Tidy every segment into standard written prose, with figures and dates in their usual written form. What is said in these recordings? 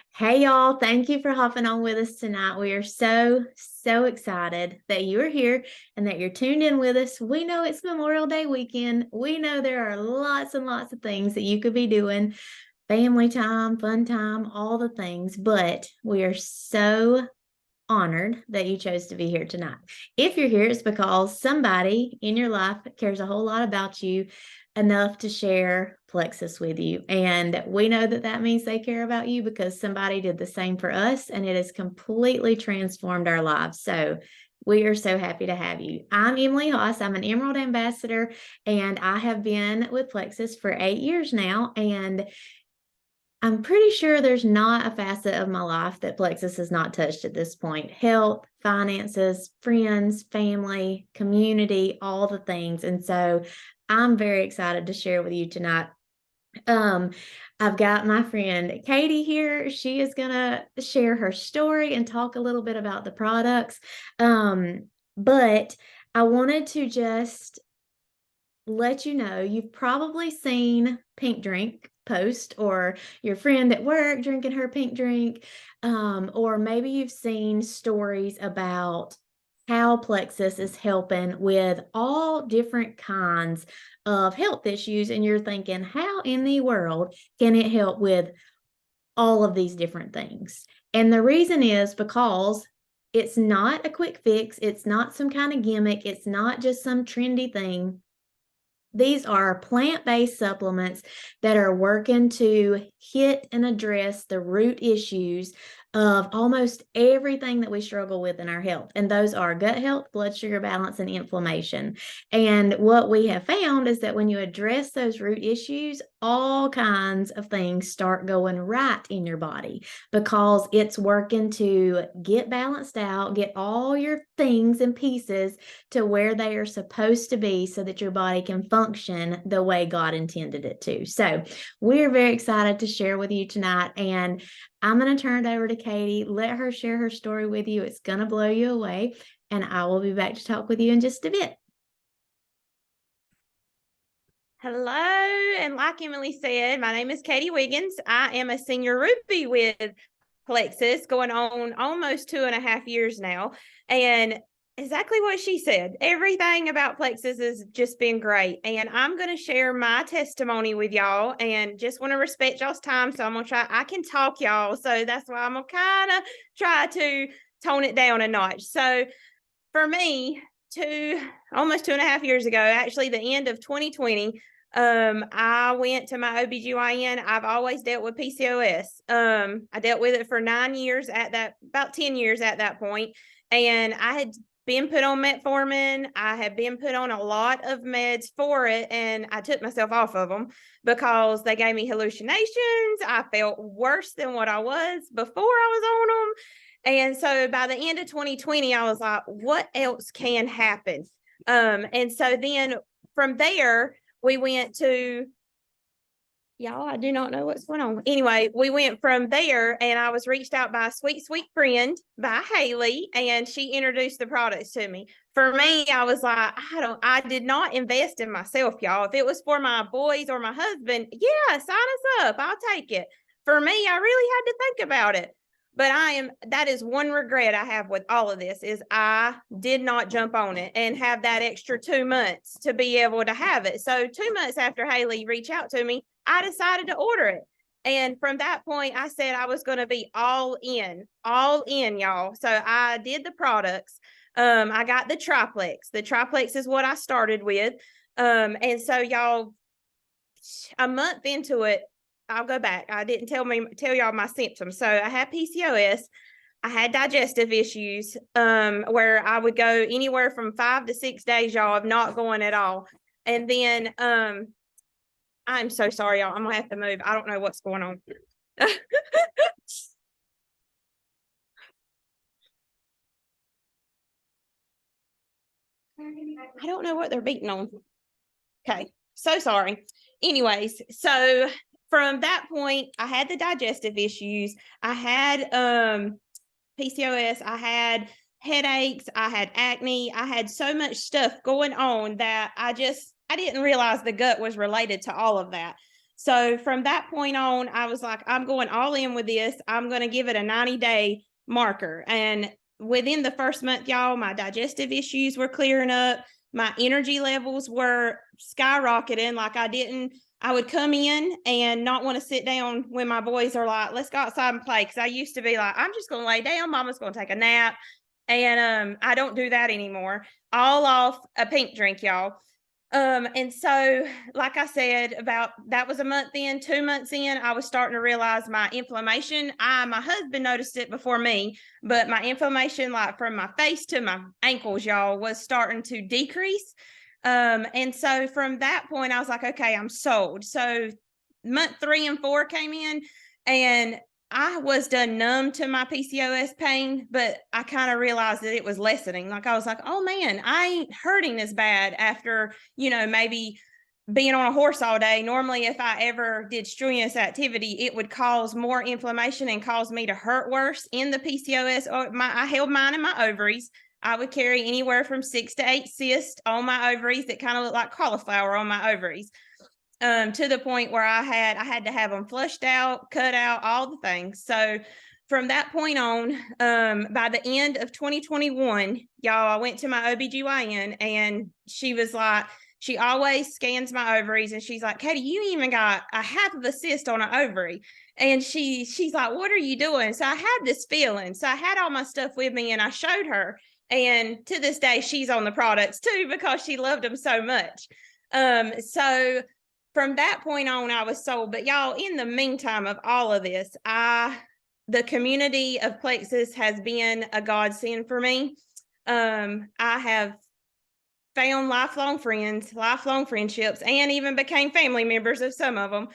Hey y'all, thank you for hopping on with us tonight. We are so excited that you are here and that you're tuned in with us. We know it's Memorial Day weekend. We know there are lots and lots of things that you could be doing, family time, fun time, all the things, but we are so honored that you chose to be here tonight. If you're here, it's because somebody in your life cares a whole lot about you enough to share Plexus with you. And we know that that means they care about you because somebody did the same for us and it has completely transformed our lives. So we are so happy to have you. I'm Emily Haas. I'm an Emerald Ambassador and I have been with Plexus for 8 years now. And I'm pretty sure there's not a facet of my life that Plexus has not touched at this point. Health, finances, friends, family, community, all the things. And so I'm very excited to share with you tonight. Um, I've got my friend Katie here. She is going to share her story and talk a little bit about the products. But I wanted to just let you know you've probably seen Pink Drink post or your friend at work drinking her pink drink, or maybe you've seen stories about how Plexus is helping with all different kinds of health issues, and you're thinking, how in the world can it help with all of these different things? And the reason is because it's not a quick fix, it's not some kind of gimmick, it's not just some trendy thing. These are plant-based supplements that are working to hit and address the root issues of almost everything that we struggle with in our health. And those are gut health, blood sugar balance, and inflammation. And what we have found is that when you address those root issues, all kinds of things start going right in your body because it's working to get balanced out, get all your things and pieces to where they are supposed to be so that your body can function the way God intended it to. So we're very excited to share with you tonight. And I'm going to turn it over to Katie. Let her share her story with you. It's going to blow you away. And I will be back to talk with you in just a bit. Hello, and like Emily said, my name is Katie Wiggins. I am a senior Ruby with Plexus, going on almost 2.5 years now. And exactly what she said, everything about Plexus has just been great. And I'm going to share my testimony with y'all and just want to respect y'all's time. So I'm going to try, I can talk, y'all. So that's why I'm going to kind of try to tone it down a notch. So for me, almost 2.5 years ago, actually the end of 2020, I went to my OBGYN. I've always dealt with PCOS. I dealt with it for 9 years about 10 years at that point. And I had been put on metformin. I had been put on a lot of meds for it, and I took myself off of them because they gave me hallucinations. I felt worse than what I was before I was on them. And so by the end of 2020, I was like, what else can happen? And so then from there, we went to, y'all, I do not know what's going on. Anyway, we went from there and I was reached out by a sweet friend, by Haley, and she introduced the products to me. For me, I was like, I did not invest in myself, y'all. If it was for my boys or my husband, yeah, sign us up. I'll take it. For me, I really had to think about it. But that is one regret I have with all of this is I did not jump on it and have that extra 2 months to be able to have it. So 2 months after Haley reached out to me, I decided to order it. And from that point, I said I was going to be all in, y'all. So I did the products. I got the triplex. The triplex is what I started with. And so y'all, a month into it, I'll go back. I didn't tell y'all my symptoms. So I had PCOS. I had digestive issues, where I would go anywhere from 5 to 6 days, y'all, of not going at all. And then, I'm so sorry, y'all. I'm gonna have to move. I don't know what's going on. I don't know what they're beating on. Okay, so sorry. Anyways, so from that point, I had the digestive issues. I had PCOS. I had headaches. I had acne. I had so much stuff going on that I didn't realize the gut was related to all of that. So from that point on, I was like, I'm going all in with this. I'm going to give it a 90-day marker. And within the first month, y'all, my digestive issues were clearing up. My energy levels were skyrocketing. Like I would come in and not want to sit down when my boys are like, let's go outside and play. Cause I used to be like, I'm just going to lay down. Mama's going to take a nap. And I don't do that anymore. All off a pink drink, y'all. And so, like I said, that was a month in, 2 months in, I was starting to realize my inflammation. My husband noticed it before me, but my inflammation, like from my face to my ankles, y'all, was starting to decrease. And so from that point, I was like, okay, I'm sold. So month 3 and 4 came in, and I was done numb to my PCOS pain, but I kind of realized that it was lessening. Like I was like, oh man, I ain't hurting as bad after, maybe being on a horse all day. Normally, if I ever did strenuous activity, it would cause more inflammation and cause me to hurt worse in the PCOS. I held mine in my ovaries. I would carry anywhere from 6 to 8 cysts on my ovaries that kind of look like cauliflower on my ovaries. To the point where I had to have them flushed out, cut out, all the things. So from that point on, by the end of 2021, y'all, I went to my OBGYN, and she was like, she always scans my ovaries, and she's like, Katie, you even got a half of a cyst on an ovary. And she's like, what are you doing? So I had this feeling. So I had all my stuff with me, and I showed her. And to this day, she's on the products too, because she loved them so much. So from that point on, I was sold. But y'all, in the meantime of all of this, the community of Plexus has been a godsend for me. I have found lifelong friends, lifelong friendships, and even became family members of some of them.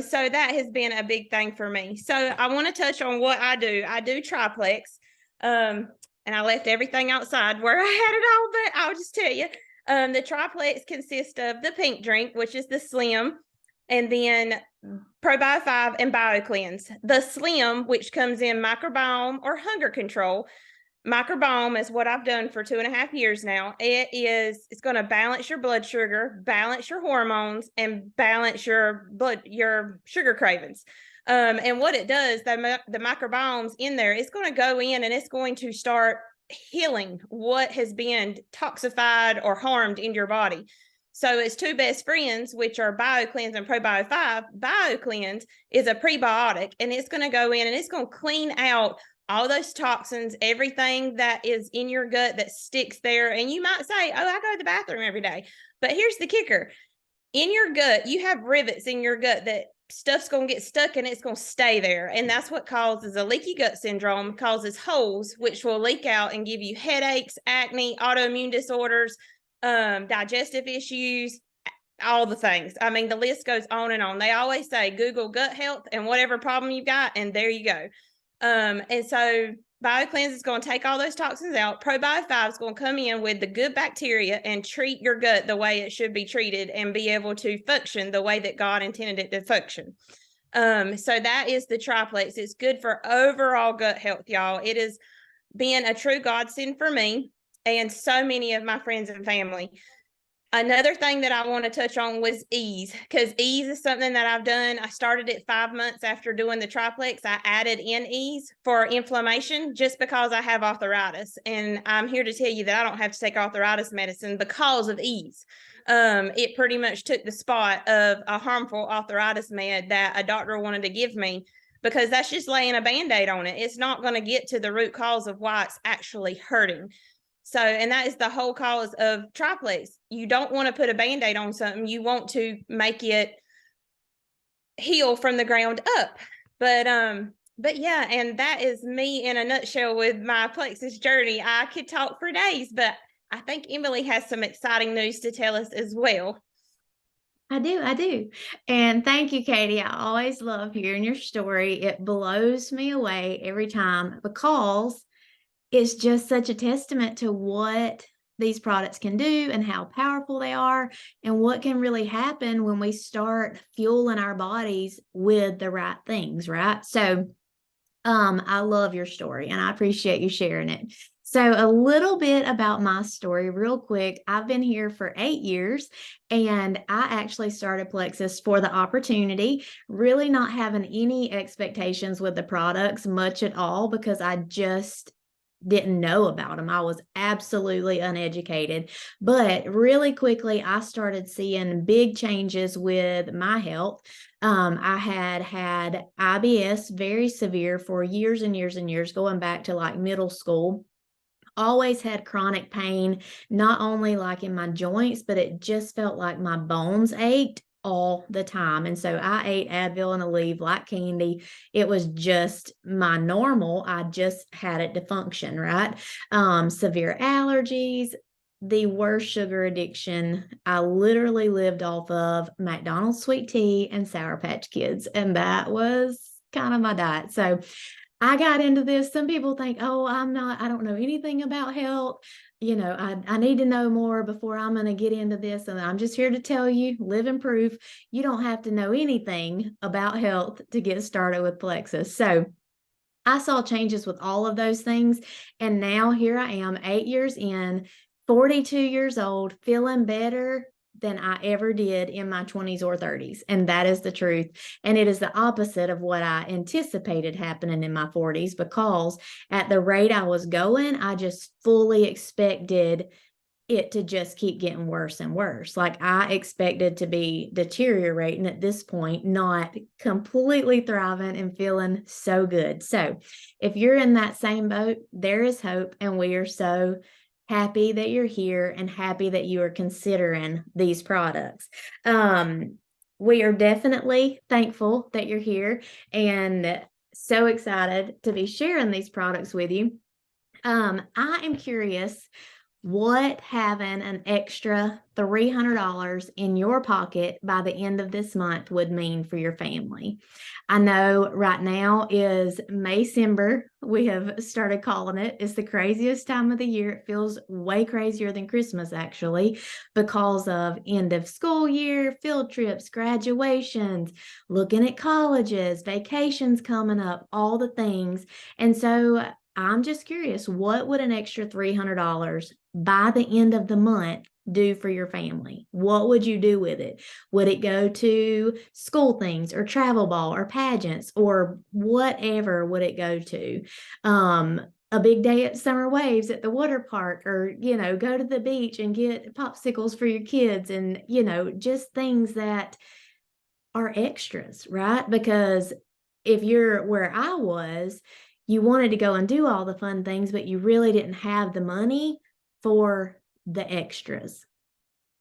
So that has been a big thing for me. So I want to touch on what I do. I do triplex, and I left everything outside where I had it all, but I'll just tell you. The triplex consists of the pink drink, which is the slim, and then Probio 5 and BioCleanse. The slim, which comes in microbiome or hunger control. Microbiome is what I've done for 2.5 years now. It's going to balance your blood sugar, balance your hormones, and balance your sugar cravings. And what it does, the microbiomes in there, it's going to go in and it's going to start healing what has been toxified or harmed in your body. So its 2 best friends, which are BioCleanse and Probio 5. BioCleanse is a prebiotic, and it's going to go in and it's going to clean out all those toxins, everything that is in your gut that sticks there. And you might say, oh, I go to the bathroom every day. But here's the kicker. In your gut, you have rivets in your gut that stuff's going to get stuck and it's going to stay there. And that's what causes a leaky gut syndrome, causes holes, which will leak out and give you headaches, acne, autoimmune disorders, digestive issues, all the things. I mean, the list goes on and on. They always say, Google gut health and whatever problem you've got, and there you go. And so BioCleanse is going to take all those toxins out. Probio 5 is going to come in with the good bacteria and treat your gut the way it should be treated and be able to function the way that God intended it to function. So that is the triplex. It's good for overall gut health, y'all. It has been a true godsend for me and so many of my friends and family. Another thing that I want to touch on was ease, because ease is something that I've done. I started it 5 months after doing the triplex. I added in ease for inflammation just because I have arthritis. And I'm here to tell you that I don't have to take arthritis medicine because of ease. It pretty much took the spot of a harmful arthritis med that a doctor wanted to give me, because that's just laying a Band-Aid on it. It's not going to get to the root cause of why it's actually hurting. So, and that is the whole cause of triplex. You don't want to put a Band-Aid on something. You want to make it heal from the ground up. But yeah, and that is me in a nutshell with my Plexus journey. I could talk for days, but I think Emily has some exciting news to tell us as well. I do. And thank you, Katie. I always love hearing your story. It blows me away every time, because it's just such a testament to what these products can do and how powerful they are, and what can really happen when we start fueling our bodies with the right things, right? So I love your story and I appreciate you sharing it. So, a little bit about my story, real quick. I've been here for 8 years, and I actually started Plexus for the opportunity, really not having any expectations with the products much at all because I just didn't know about them. I was absolutely uneducated. But really quickly, I started seeing big changes with my health. I had IBS, very severe, for years and years and years, going back to like middle school. Always had chronic pain, not only like in my joints, but it just felt like my bones ached all the time. And so I ate Advil and Aleve like candy. It was just my normal. I just had it to function, right? Severe allergies, the worst sugar addiction. I literally lived off of McDonald's sweet tea and Sour Patch Kids, and that was kind of my diet. So I got into this. Some people think, oh, I don't know anything about health. I need to know more before I'm going to get into this. And I'm just here to tell you, living proof, you don't have to know anything about health to get started with Plexus. So I saw changes with all of those things. And now here I am, 8 years in, 42 years old, feeling better than I ever did in my 20s or 30s. And that is the truth. And it is the opposite of what I anticipated happening in my 40s, because at the rate I was going, I just fully expected it to just keep getting worse and worse. Like, I expected to be deteriorating at this point, not completely thriving and feeling so good. So if you're in that same boat, there is hope. And we are so happy that you're here and happy that you are considering these products. We are definitely thankful that you're here and so excited to be sharing these products with you. I am curious what having an extra $300 in your pocket by the end of this month would mean for your family. I know right now is Maycember. We have started calling it. It's the craziest time of the year. It feels way crazier than Christmas, actually, because of end of school year, field trips, graduations, looking at colleges, vacations coming up, all the things. And so I'm just curious, what would an extra $300 by the end of the month do for your family? What would you do with it? Would it go to school things or travel ball or pageants or whatever would it go to? A big day at Summer Waves at the water park, or, go to the beach and get popsicles for your kids, and, just things that are extras, right? Because if you're where I was, you wanted to go and do all the fun things, but you really didn't have the money for the extras.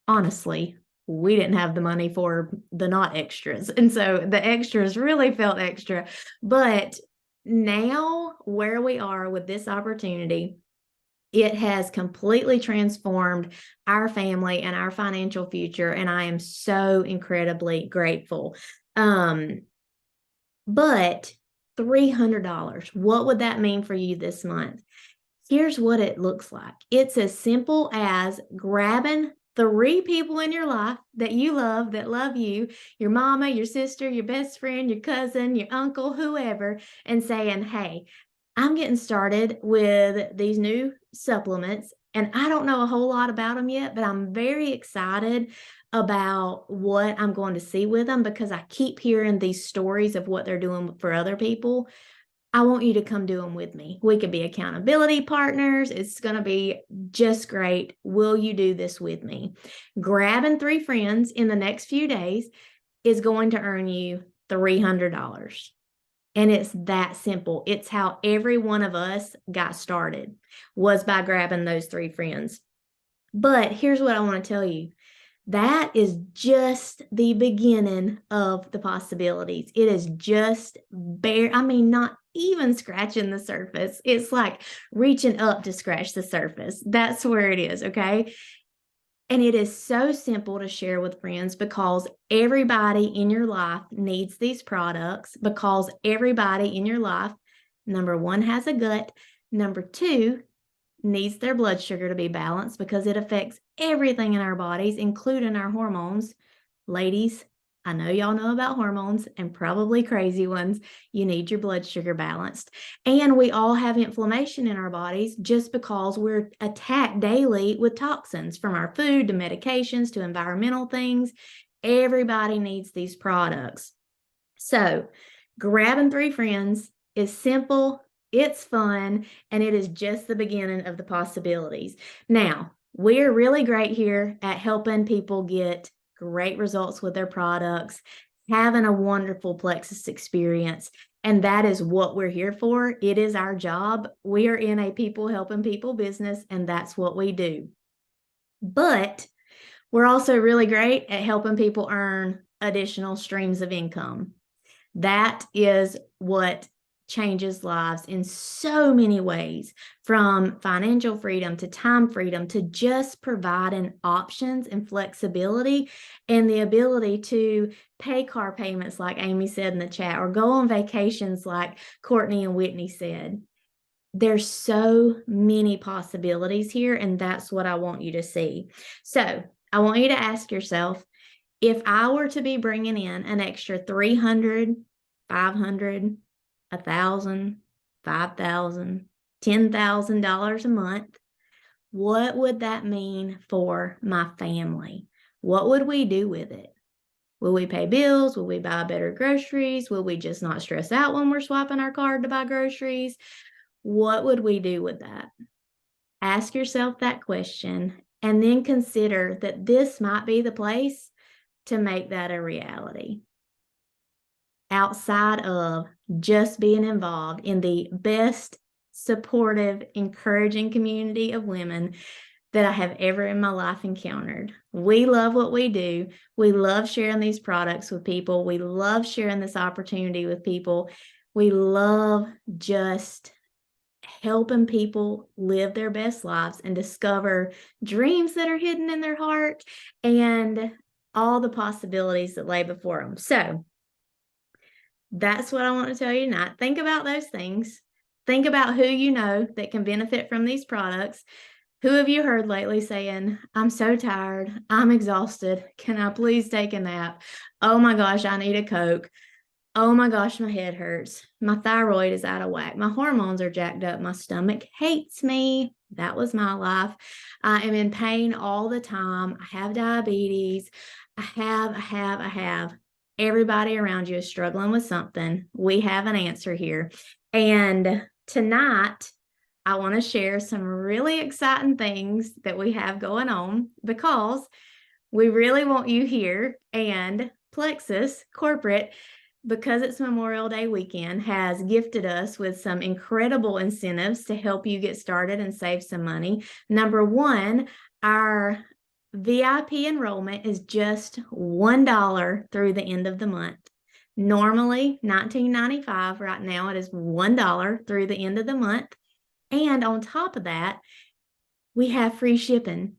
Honestly, we didn't have the money for the not extras. And so the extras really felt extra. But now, where we are with this opportunity, it has completely transformed our family and our financial future. And I am so incredibly grateful. But $300, what would that mean for you this month? Here's what it looks like. It's as simple as grabbing 3 people in your life that you love, that love you, your mama, your sister, your best friend, your cousin, your uncle, whoever, and saying, hey, I'm getting started with these new supplements, and I don't know a whole lot about them yet, but I'm very excited about what I'm going to see with them because I keep hearing these stories of what they're doing for other people. I want you to come do them with me. We could be accountability partners. It's going to be just great. Will you do this with me? Grabbing 3 friends in the next few days is going to earn you $300. And it's that simple. It's how every one of us got started, was by grabbing those 3 friends. But here's what I want to tell you. That is just the beginning of the possibilities. It is just not even scratching the surface. It's like reaching up to scratch the surface. That's where it is, okay? And it is so simple to share with friends because everybody in your life needs these products, because everybody in your life, number 1, has a gut. Number 2, needs their blood sugar to be balanced because it affects everything in our bodies, including our hormones. Ladies, I know y'all know about hormones and probably crazy ones. You need your blood sugar balanced. And we all have inflammation in our bodies just because we're attacked daily with toxins from our food to medications to environmental things. Everybody needs these products. So, grabbing 3 friends is simple, it's fun, and it is just the beginning of the possibilities. Now, we're really great here at helping people get great results with their products, having a wonderful Plexus experience. And that is what we're here for. It is our job. We are in a people helping people business, and that's what we do. But we're also really great at helping people earn additional streams of income. That is what changes lives in so many ways, from financial freedom to time freedom to just providing options and flexibility and the ability to pay car payments, like Amy said in the chat, or go on vacations, like Courtney and Whitney said. There's so many possibilities here, and that's what I want you to see. So I want you to ask yourself, if I were to be bringing in an extra $300, $500, $1,000, $5,000, $10,000 a month, what would that mean for my family? What would we do with it? Will we pay bills? Will we buy better groceries? Will we just not stress out when we're swiping our card to buy groceries? What would we do with that? Ask yourself that question and then consider that this might be the place to make that a reality. Outside of just being involved in the best, supportive, encouraging community of women that I have ever in my life encountered. We love what we do. We love sharing these products with people. We love sharing this opportunity with people. We love just helping people live their best lives and discover dreams that are hidden in their heart and all the possibilities that lay before them. So that's what I want to tell you tonight. Think about those things. Think about who you know that can benefit from these products. Who have you heard lately saying, I'm so tired, I'm exhausted, can I please take a nap? Oh my gosh, I need a Coke. Oh my gosh, my head hurts. My thyroid is out of whack. My hormones are jacked up. My stomach hates me. That was my life. I am in pain all the time. I have diabetes. I have. Everybody around you is struggling with something. We have an answer here. And tonight, I want to share some really exciting things that we have going on because we really want you here. And Plexus Corporate, because it's Memorial Day weekend, has gifted us with some incredible incentives to help you get started and save some money. Number one, our VIP enrollment is just $1 through the end of the month. Normally $19.95. Right now it is $1 through the end of the month. And on top of that, we have free shipping.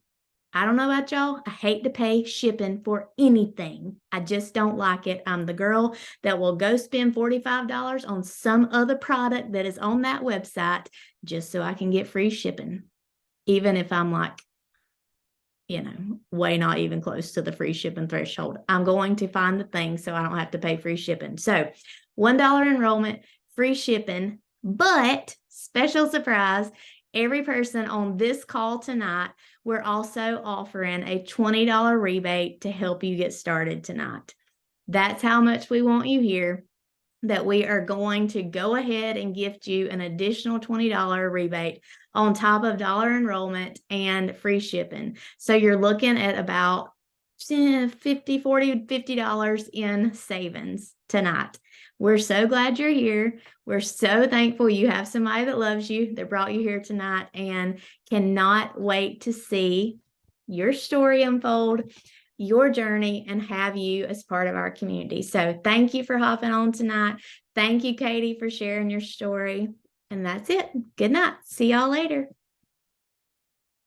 I don't know about y'all. I hate to pay shipping for anything. I just don't like it. I'm the girl that will go spend $45 on some other product that is on that website just so I can get free shipping. Even if I'm like, way not even close to the free shipping threshold. I'm going to find the thing so I don't have to pay free shipping. So $1 enrollment, free shipping, but special surprise, every person on this call tonight, we're also offering a $20 rebate to help you get started tonight. That's how much we want you here, that we are going to go ahead and gift you an additional $20 rebate on top of dollar enrollment and free shipping. So you're looking at about $50 in savings tonight. We're so glad you're here. We're so thankful you have somebody that loves you, that brought you here tonight, and cannot wait to see your story unfold, your journey, and have you as part of our community. So thank you for hopping on tonight. Thank you, Katie, for sharing your story. And that's it. Good night. See y'all later.